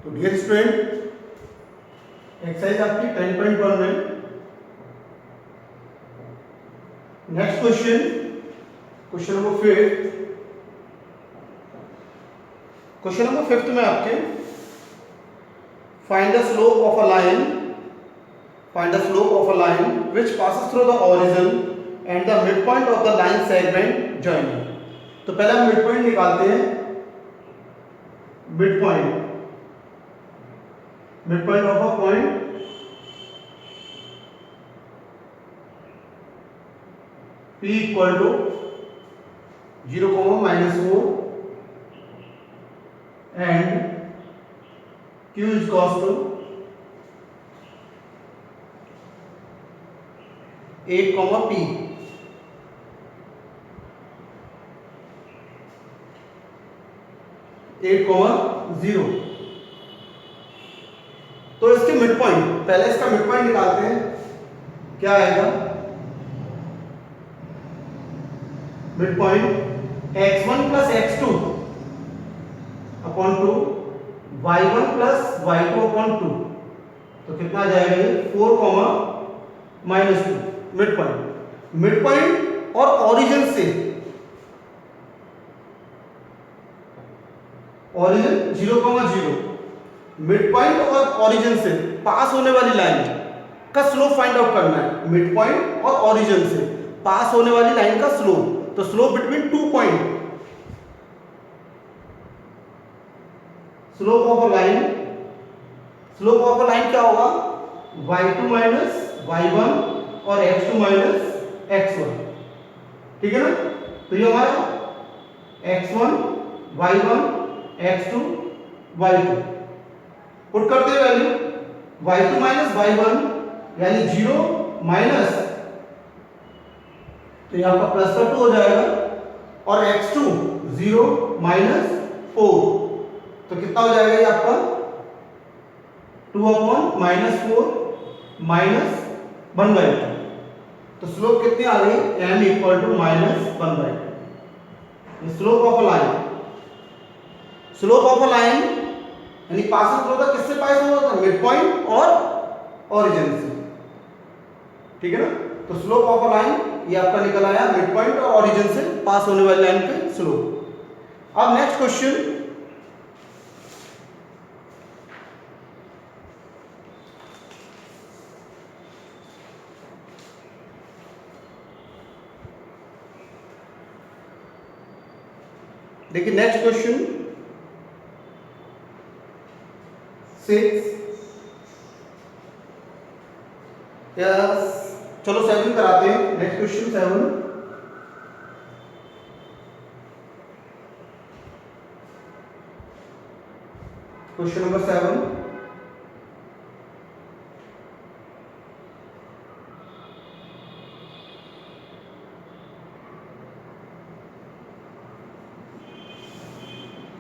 तो dear student, exercise आपकी 10.1 में next question number 5। Question number 5 में आपके find the slope of a line which passes through the origin and the mid point of the line segment joining. तो पहले हम mid point निकालते हैं। Mid point of a point P equal to 0, -4 and Q is equal to 8, P। (8, 0). तो इसके mid point, पहले इसका mid point निकालते हैं। क्या आएगा mid point? x1 plus x2 upon 2, y1 plus y2 upon 2। तो कितना आ जाएगा ये? 4, -2। मिड पॉइंट और ओरिजिन से, ओरिजिन 0, 0। मिड पॉइंट और ओरिजिन से पास होने वाली लाइन का स्लोप फाइंड आउट करना है। मिड पॉइंट और ओरिजिन से पास होने वाली लाइन का स्लोप, तो slope between 2 point, slope of a line क्या होगा? y2 माइनस y1 और x2 माइनस x1। ठीक है ना? तो ये हमारा x1 y1 x2 y2 put करते हैं वैल्यू। y2 माइनस y1 यानी 0 माइनस, तो यहाँ पर प्लस का 2 हो जाएगा, और x2 0 माइनस 4, तो कितना हो जाएगा ये आपका? 2 अपॉन -4 माइनस 1/2। तो स्लोप कितनी आ गई? m equal to -1/2। Slope of a line यानी पासिंग थ्रू द, किससे पास होता है? मिड पॉइंट और ओरिजिन से। ठीक है ना? तो स्लोप ऑफ अ लाइन ये आपका निकल आया मिड पॉइंट और ओरिजिन से पास होने वाली लाइन के स्लोप। अब नेक्स्ट क्वेश्चन, देखिए नेक्स्ट क्वेश्चन 6 यस, चलो 7 कराते हैं। Next question 7। क्वेश्चन नंबर 7,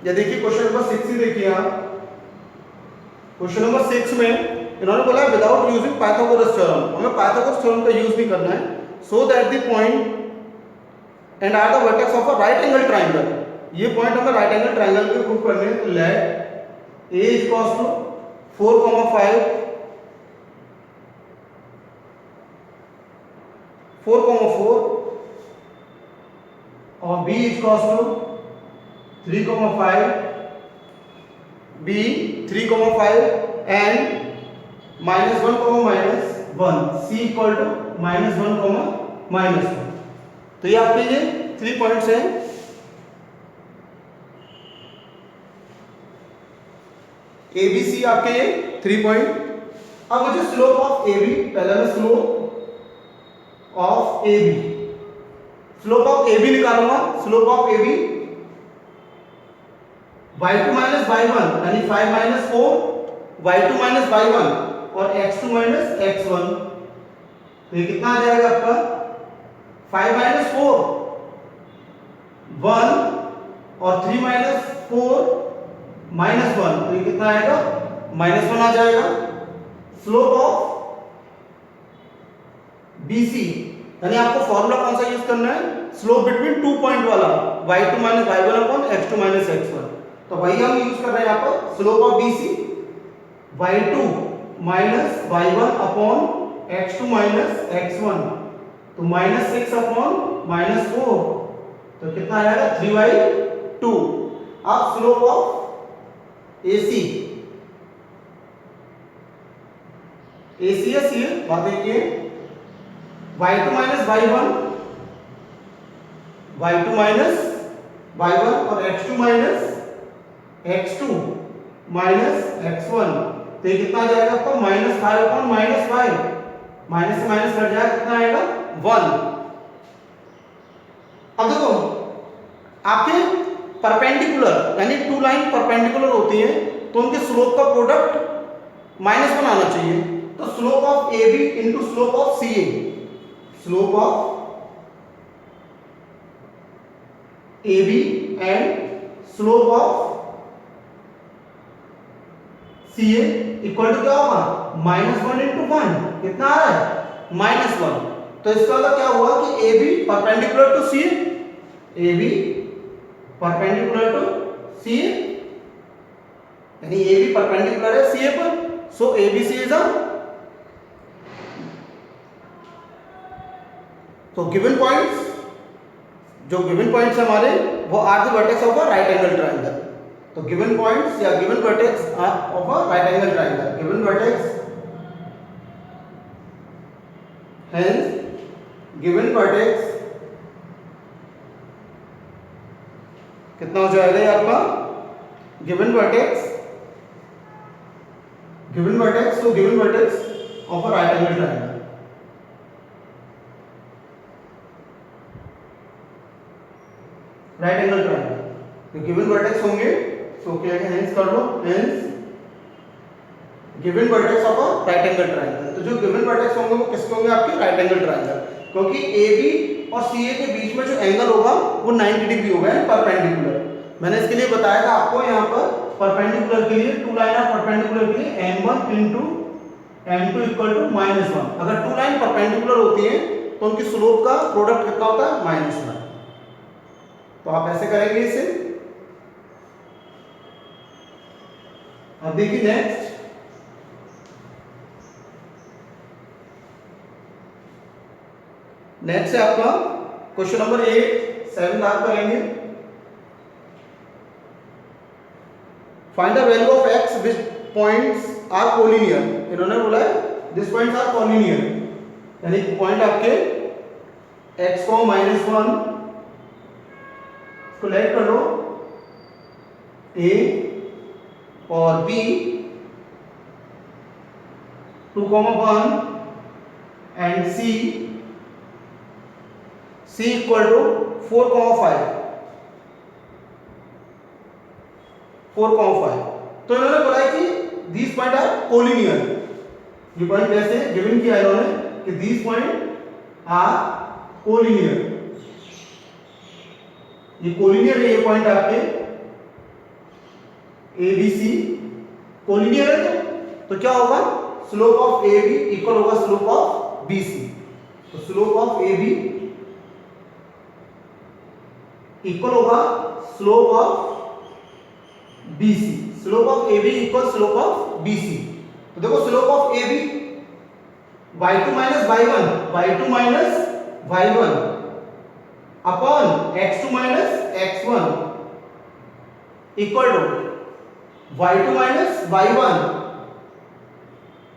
या देखिए क्वेश्चन नंबर 6 ही देखिए आप। क्वेश्चन नंबर 6 में इन्होंने बोला विदाउट यूजिंग पाइथागोरस थ्योरम, हमें पाइथागोरस थ्योरम का यूज नहीं करना है। So that the point and are the vertex of a right angle triangle. ये पॉइंट हमें राइट एंगल ट्राइंगल के प्रूव करने हैं। तो लेट a इक्वल्स टू 4, 5 4, 4 और b equals to 3, 5 b 3, 5 and -1, -1 c equal to -1, -1। तो ये आपके ये 3 पॉइंट्स हैं। ए बी सी आपके ये 3 पॉइंट। अब मुझे स्लोप ऑफ ए बी, पहले मैं स्लोप ऑफ ए बी निकालूंगा। Slope of A B y2 minus y1 यानी 5 - 4, y2 माइनस y1 और x2 माइनस x1। तो ये कितना आ जाएगा आपका? 5 - 4 1 और 3 - 4 -1, तो ये कितना आएगा? -1 आ जाएगा। स्लोप ऑफ BC यानी आपको फॉर्मूला कौन सा यूज करना है? स्लोप बिटवीन 2 पॉइंट वाला, y2 minus y1 upon x2 minus x1। तो वही हम यूज कर रहे हैं यहाँ पर, slope of BC y2 minus y1 upon x2 minus x1, तो -6 अपॉन -4, तो कितना आएगा 3/2। अब स्लोप ऑफ AC, AC है सी बात देखिए, y2 माइनस y1 और x2 minus x2 minus x1, तो ये कितना आ जाएगा आपका -5 अपॉन -5, माइनस से माइनस कट जाएगा, कितना आएगा 1। अब देखो आपके परपेंडिकुलर यानी टू लाइन परपेंडिकुलर होती है तो उनके स्लोप का प्रोडक्ट -1 आना चाहिए, तो slope of AB into slope of CA, slope of AB and slope of CA equal to क्या होगा -1 इंटू 1, कितना आ रहा है -1। तो इसका मतलब क्या हुआ कि AB perpendicular to CA, AB perpendicular to CA यानी AB परपेंडिकुलर है CA पर, सो ABC इज अ, तो गिवन पॉइंट्स, जो गिवन पॉइंट्स हमारे वो are the vertex of a right angle triangle, तो गिवन पॉइंट्स या given vertex of a right angle triangle, given vertex, hence given vertex कितना हो जाएगा ये आपका गिवन वर्टेक्स, तो given vertex of a right angle triangle, right angle triangle, तो given vertex होंगे, सो क्या है हेंस कर लो, hence given vertex of a right angle triangle, तो जो गिवन वर्टेक्स होंगे वो किसके होंगे आपके राइट एंगल ट्रायंगल, क्योंकि AB और CA के बीच में जो एंगल होगा वो 90 डिग्री होगा परपेंडिकुलर। मैंने इसके लिए बताया था आपको, यहाँ पर परपेंडिकुलर के लिए टू लाइन ऑफ परपेंडिकुलर के लिए m1 into m2 equal to -1, अगर टू लाइन परपेंडिकुलर होती है तो उनकी स्लोप का प्रोडक्ट कितना होता है -1, तो आप ऐसे करेंगे इसे। अब देखिए नेक्स्ट, नेक्स्ट है आपका क्वेश्चन नंबर 7 आप करेंगे, find the value of x which points are collinear, इन्होंने बोला है दिस पॉइंट्स आर कोलिनियर, यानी पॉइंट आपके x को -1 को लेट कर लो, A और B 2,1 and C equal to 4,5, तो इन्होंने बोला है कि दीज पॉइंट आर कोलिनियर, ये पॉइंट कैसे गिवन किया इन्होंने कि दीज पॉइंट आर कोलिनियर, ये कोलिनियर है, ये पॉइंट आपके ABC कोलिनियर है, तो क्या होगा स्लोप ऑफ AB इक्वल होगा स्लोप ऑफ BC, तो स्लोप ऑफ AB इक्वल होगा slope of BC, slope of AB equal slope of BC, तो देखो slope of AB y2 minus y1 upon x2 minus x1 equal to y2 minus y1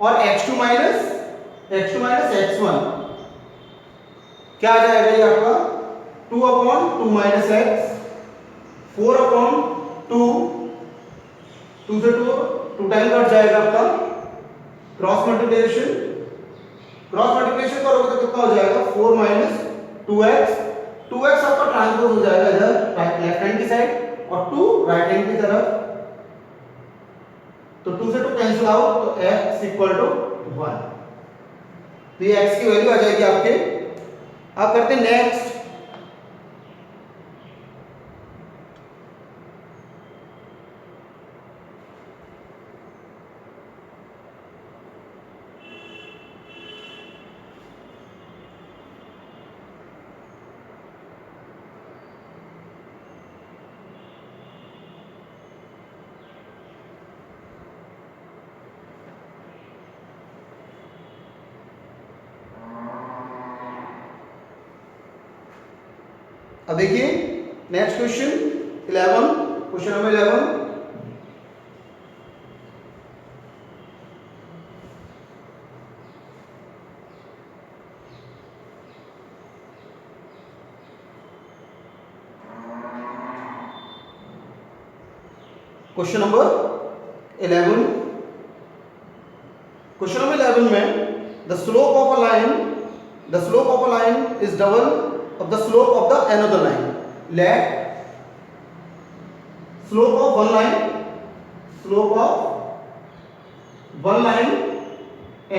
और x2 minus x1, क्या आ जाएगा ये आपका 2 upon 2 minus x, 4 upon 2 से 2 time cut जाएगा आपका, क्रॉस मल्टीप्लिकेशन करोगे तो कितना हो जाएगा 4 माइनस 2x आपका ट्रांसपोज हो जाएगा इधर लेफ्ट हैंड की साइड और 2 राइट हैंड की तरफ, तो 2 से 2 कैंसिल आउट, तो x इक्वल टू 1, तो ये x की वैल्यू आ जाएगी आपके। अब करते हैं नेक्स्ट, अब देखिए next question 11, question number 11। Question number 11, question number 11 में the slope of a line is double of the slope of the another line. Late slope of one line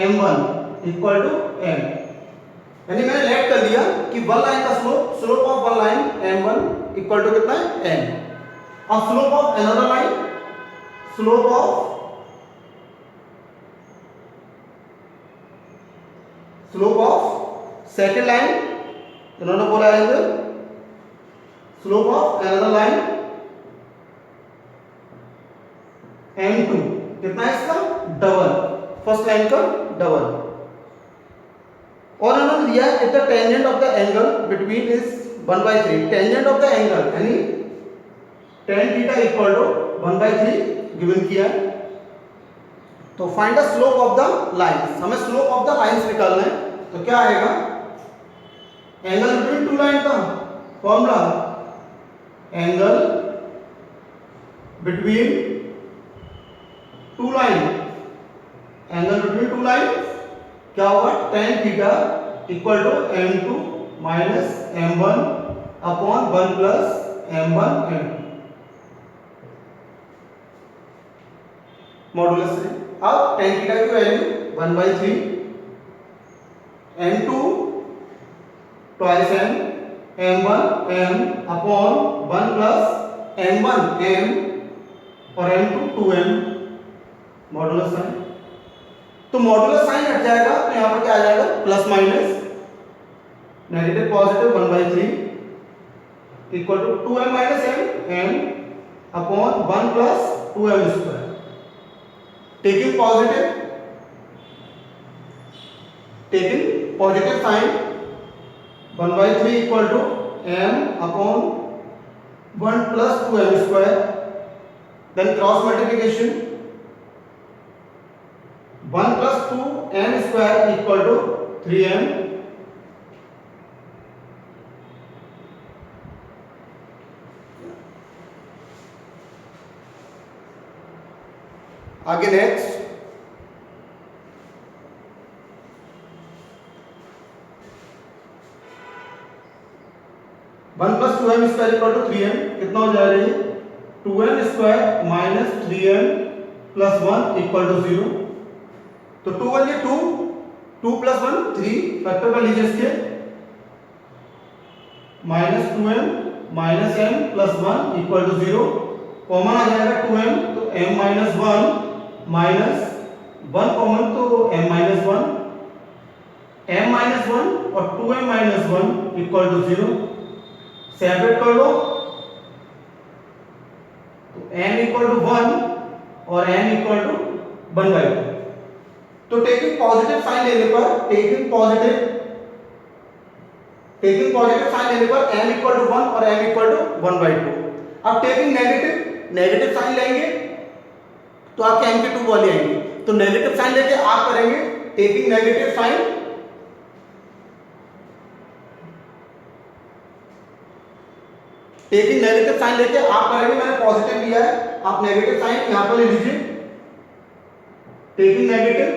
m1 equal to m, यानी मैंने late कर दिया कि one line का slope of one line m1 equal to कितना है m। अब slope of another line, slope of second line, इन्होंने बोला है इधर slope of another line m2 कितना है इसका डबल, फर्स्ट लाइन का डबल। और इन्होंने दिया if the tangent of the angle between is 1/3, tangent of the angle यानी tan theta equal to 1/3 given किया है। तो find the slope of the lines, हमें स्लोप ऑफ द लाइंस निकालना है। तो क्या आएगा, एंगल बिटवीन टू लाइन का formula, angle between two line, angle between two line क्या होगा, tan theta equal to m2 minus m1 upon 1 plus m1 m2 modulus से। अब tan थीटा की value 1/3, m2 twice m, m1 m upon 1 plus m1 m और m2 2m modulus sign. तो modulus sign हट जाएगा तो यहां पर क्या आ जाएगा, plus minus negative positive 1/3 equal to 2m minus m upon 1 plus 2m square. taking positive sign 1/3 equal to m upon 1 plus 2m square, then cross multiplication 1 plus 2m square equal to 3m, आगे next 1 plus 2m square equal to 3m, कितना हो जाएगा ये 2m square minus 3m plus 1 equal to 0। तो 2 1 ये 2 plus 1 3, factor कर लीजिए इसके, minus 2m minus m plus 1 equal to 0, common आ जाएगा 2m तो m माइनस 1 माइनस 1 कॉमन तो m माइनस 1, m माइनस 1 और 2m minus 1 equal to 0, separate कर लो तो m इक्वल टू 1 और m इक्वल टू 1/2। तो टेकिंग पॉजिटिव साइन लेने पर टेकिंग पॉजिटिव साइन लेने पर m इक्वल टू 1 और m इक्वल टू 1/2। अब टेकिंग नेगेटिव साइन लेंगे तो आपके m की 2 वाली आएंगी, तो नेगेटिव साइन लेके आप करेंगे टेकिंग नेगेटिव साइन, लेके आप करेंगे, मैंने पॉजिटिव लिया है, आप नेगेटिव साइन यहां पर ले लीजिए, टेकिंग नेगेटिव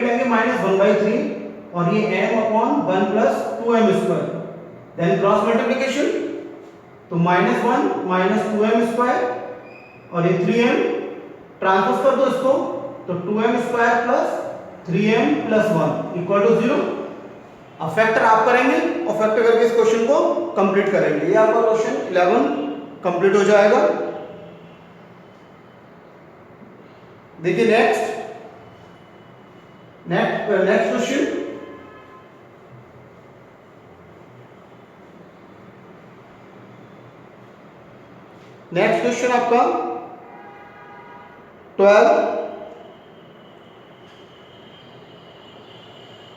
लेंगे माइनस 1/3 और ये m upon 1 plus 2m square, then cross multiplication तो -1 माइनस 2m स्क्वायर और ये 3m, ट्रांसपोज कर दो इसको तो 2m square plus 3m plus 1 equal to 0। अब फैक्टर आप करेंगे और फैक्टर करके इस क्वेश्चन को कंप्लीट करेंगे, ये आपका क्वेश्चन 11 कंप्लीट हो जाएगा। देखिए नेक्स्ट क्वेश्चन, आपका 12,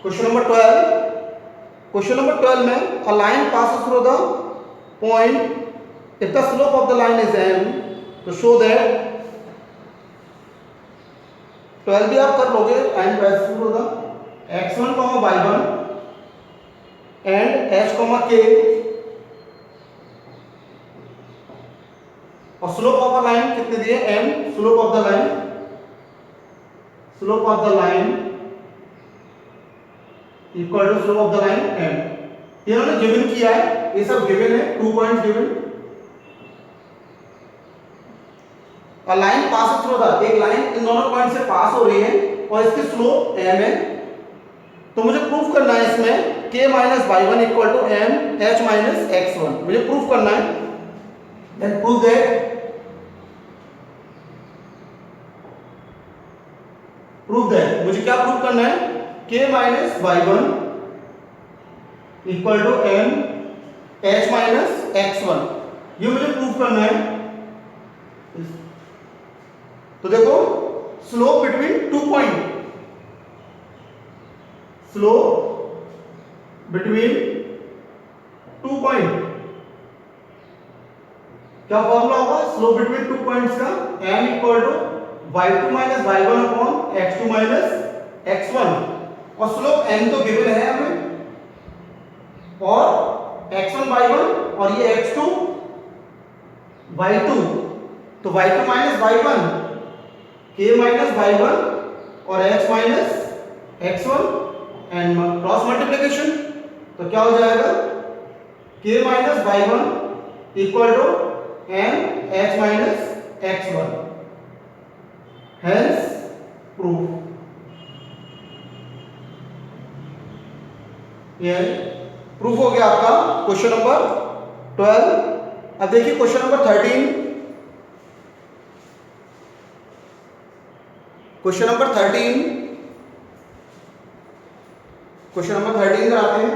क्वेश्चन नंबर 12, क्वेश्चन नंबर 12 में a line passes through the point if the slope of the line is m, तो शो दैट 12 भी आप कर लोगे, line passes through the x1, y1 and h, k, और slope of the line कितने दिए m, slope of the line equal to slope of the line m। इन्होंने given किया है, ये सब गिवन है, 2 points given. A line pass through the, एक लाइन इन दोनों पॉइंट से पास हो रही है और इसकी स्लोप m है, तो मुझे प्रूफ करना है इसमें k minus y1 equal to m h minus x1, मुझे प्रूफ करना है। देन प्रूव दैट मुझे क्या प्रूफ करना है, k minus y1 equal to m h minus x1, ये मुझे प्रूफ करना है। तो देखो स्लोप बिटवीन 2 पॉइंट, क्या फॉर्मूला होगा स्लोप बिटवीन 2 पॉइंट्स का, m equal to y2 minus y1 upon x2 minus x1, और स्लोप m तो गिवन है हमें, और x1 y1 और ये x2 y2, तो y2 minus y1 k minus y1 और h minus x1 and cross multiplication, तो क्या हो जाएगा k minus y1 equal to m h minus x1, hence proof. ये प्रूफ हो गया आपका क्वेश्चन नंबर 12। अब देखिए क्वेश्चन नंबर 13। क्वेश्चन नंबर 13 में आते हैं।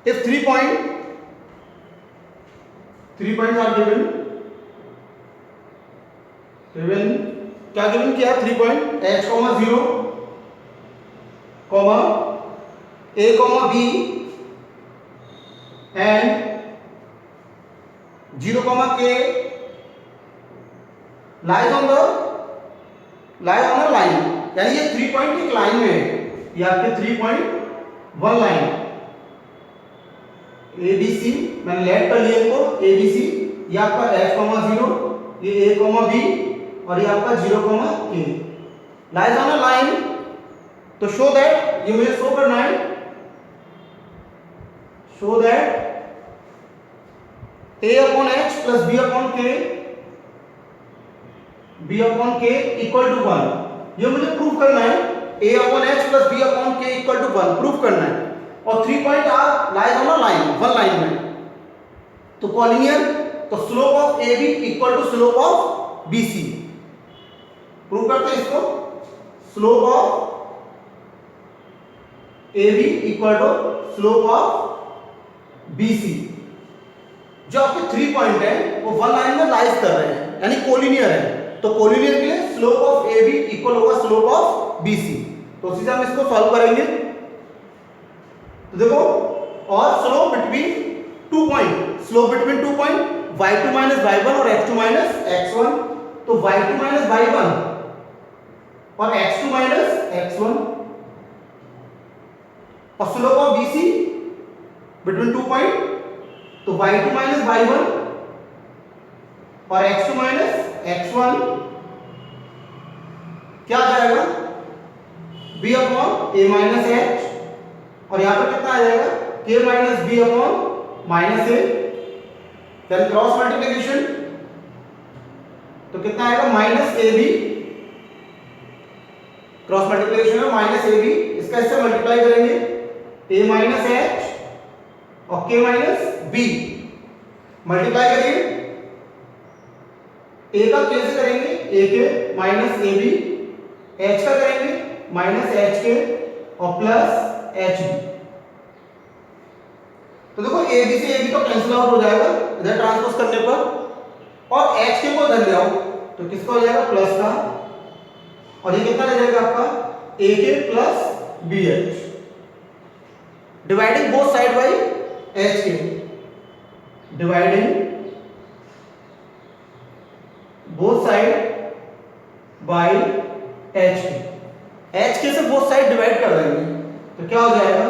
If 3 points are given, क्या गिवन किया, 3 point h, 0, a, b and 0, k lies on the line, यानी ये 3 पॉइंट एक लाइन में है, ये आपके 3.1 लाइन ABC, मैंने लेट कर लिया इनको ABC, ये आपका h, 0, ये a, b और ये आपका 0, k lies on a line. तो शो दैट, ये मुझे शो करना है, show that a upon h plus b upon k equal to 1, ये मुझे प्रूफ करना है। a upon h plus b upon k equal to 1 proof करना है, और 3 point are lies on a line, one line में, तो कॉलिनियर, तो slope of AB equal to slope of BC, prove करते हैं इसको। Slope of AB equal to slope of BC, जो आपके 3 पॉइंट है वो वन लाइन में लाइज कर रहे हैं, यानी कोलिनियर है, तो कोलिनियर के लिए स्लोप ऑफ AB इक्वल होगा स्लोप ऑफ BC। तो उसी से हम इसको सॉल्व करेंगे। तो देखो, और slope between 2 point, slope between 2 point y2 minus y1 और x2 माइनस x1, तो y2 माइनस y1 और x2 माइनस x1, और slope of BC between 2 point, तो y2 माइनस y1 और x2 माइनस x1 क्या आ जाएगा, b upon a minus h, और यहां पर कितना आ जाएगा k minus b upon minus a, then cross multiplication, तो कितना आएगा माइनस ab, क्रॉस मल्टीप्लिकेशन में माइनस ab, इसका इससे मल्टीप्लाई करेंगे a माइनस h और k माइनस b, मल्टीप्लाई करिए, a का k से करेंगे a के माइनस ab, h का करेंगे माइनस h के और प्लस h b। तो देखो a b से a b तो कैंसिल आउट हो जाएगा, इधर ट्रांसपोज करने पर, और एच के को इधर ले आओ तो किसका हो जाएगा प्लस का, और ये कितना रह जाएगा आपका A K plus B H, dividing both side by H K, dividing both side by H K, H K से बोथ साइड डिवाइड कर देंगे तो क्या हो जाएगा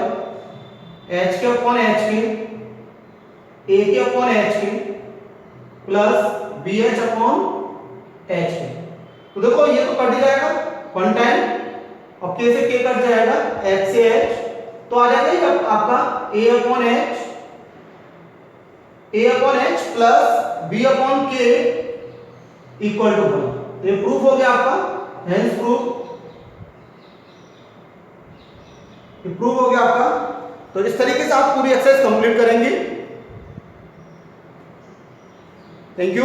एच के upon H K, A K upon H K plus B H upon H K. तो देखो ये तो कट जाएगा वन टाइम, और के से के कट जाएगा, एच से एच, तो आ जाएगा ये आपका A upon H plus B upon K equal to 1। ये प्रूफ हो गया आपका, हेंस प्रूफ हो गया आपका। तो इस तरीके से आप पूरी एक्सरसाइज कंप्लीट करेंगे। Thank you.